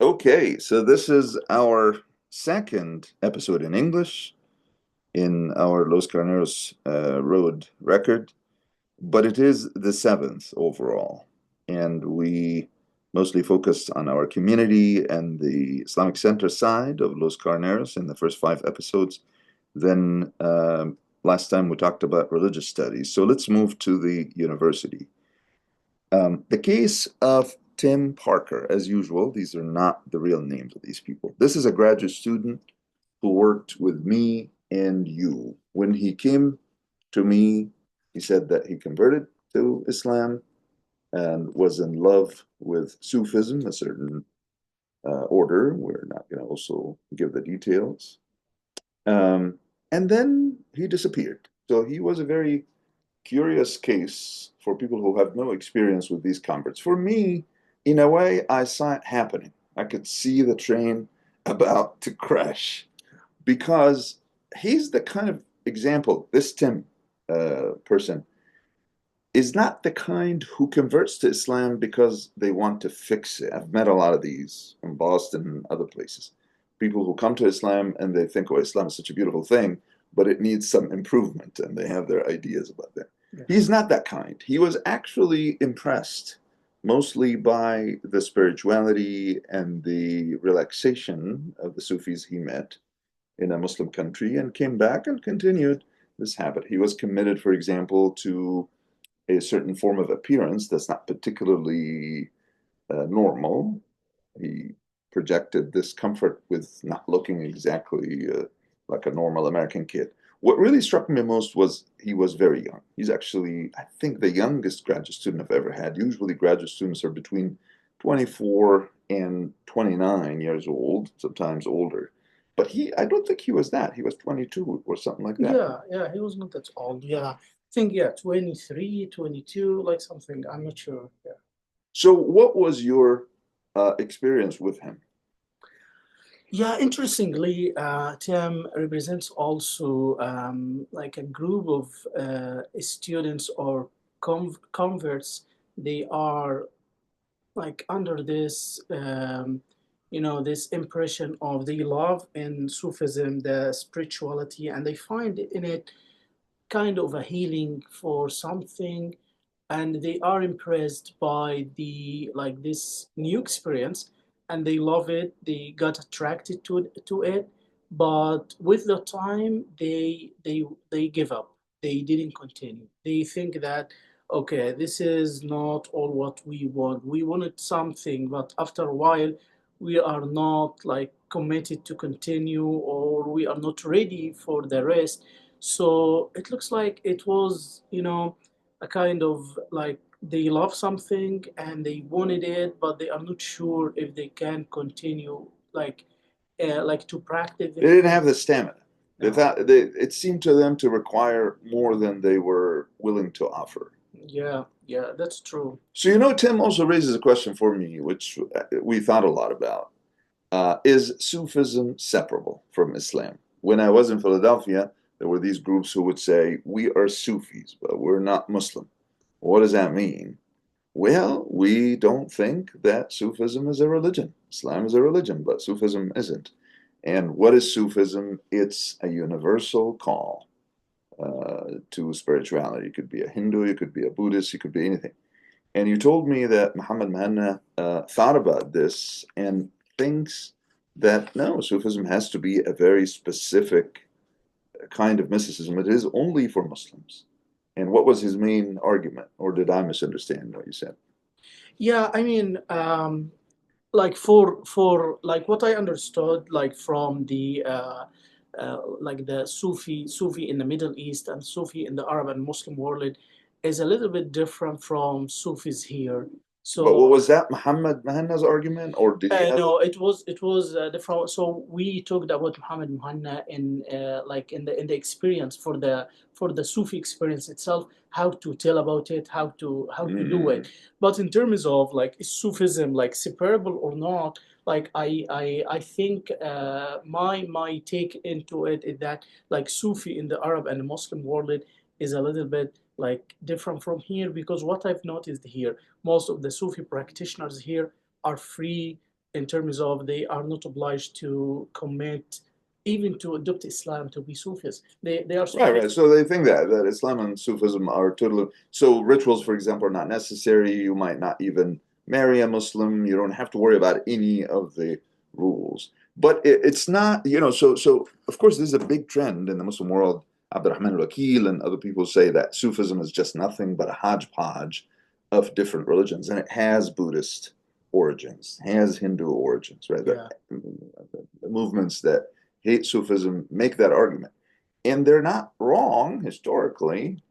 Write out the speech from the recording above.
Okay, so this is our second episode in English in our Los Carneros Road record, but it is the seventh overall. And we mostly focused on our community and the Islamic Center side of Los Carneros in the first five episodes. Then last time we talked about religious studies. So let's move to the university. The case of Tim Parker, as usual, these are not the real names of these people. This is a graduate student who worked with me and you. When he came to me, he said that he converted to Islam and was in love with Sufism, a certain order. We're not going to also give the details. And then he disappeared. So he was a very curious case for people who have no experience with these converts. For me, in a way, I saw it happening. I could see the train about to crash because he's the kind of example, this Tim person is not the kind who converts to Islam because they want to fix it. I've met a lot of these in Boston and other places. People who come to Islam and they think, oh, Islam is such a beautiful thing, but it needs some improvement, and they have their ideas about that. Yeah. He's not that kind. He was actually impressed mostly by the spirituality and the relaxation of the Sufis he met in a Muslim country and came back and continued this habit. He was committed, for example, to a certain form of appearance that's not particularly normal. He projected discomfort with not looking exactly like a normal American kid. What really struck me most was he was very young. He's actually, I think, the youngest graduate student I've ever had. Usually graduate students are between 24 and 29 years old, sometimes older. But I don't think he was that. He was 22 or something like that. Yeah, he was not that old. Yeah, I think, 23, 22, like something. I'm not sure. Yeah. So what was your experience with him? Yeah, interestingly, Tim represents also like a group of students or converts. They are like under this, this impression of the love in Sufism, the spirituality, and they find in it kind of a healing for something, and they are impressed by the like this new experience, and they love it. They got attracted to it, but with the time they give up. They didn't continue. They think that, okay, this is not all what we want. We wanted something, but after a while we are not like committed to continue, or we are not ready for the rest. So it looks like it was, a kind of like they love something and they wanted it, but they are not sure if they can continue, like to practice They it. didn't have the stamina. They No. thought it seemed to them to require more than they were willing to offer. Yeah, that's true. So, Tim also raises a question for me, which we thought a lot about. Is Sufism separable from Islam? When I was in Philadelphia, there were these groups who would say, we are Sufis, but we're not Muslim. What does that mean? Well, we don't think that Sufism is a religion. Islam is a religion, but Sufism isn't. And what is Sufism? It's a universal call to spirituality. It could be a Hindu, it could be a Buddhist, it could be anything. And you told me that Muhammad Mahanna thought about this and thinks that no, Sufism has to be a very specific kind of mysticism. It is only for Muslims. And what was his main argument? Or did I misunderstand what you said? Yeah, I mean, like for like what I understood, like from the like the Sufi in the Middle East and Sufi in the Arab and Muslim world is a little bit different from Sufis here. But what So was that Muhammad Mahanna's argument, or did he have? no, it was different. So we talked about Muhammad Muhanna in like in the experience for the Sufi experience itself, how to tell about it, how to do it. But in terms of like is Sufism like separable or not, like I think my take into it is that like Sufi in the Arab and Muslim world is a little bit like different from here, because what I've noticed here, most of the Sufi practitioners here are free in terms of they are not obliged to commit, even to adopt Islam to be Sufis. They are Right, Sufis. right. So they think that Islam and Sufism are totally so rituals, for example, are not necessary. You might not even marry a Muslim. You don't have to worry about any of the rules. But it's not, so of course this is a big trend in the Muslim world. Abdurrahman al-Wakil and other people say that Sufism is just nothing but a hodgepodge of different religions, and it has Buddhist origins, has Hindu origins, right? Yeah. The movements that hate Sufism make that argument. And they're not wrong historically.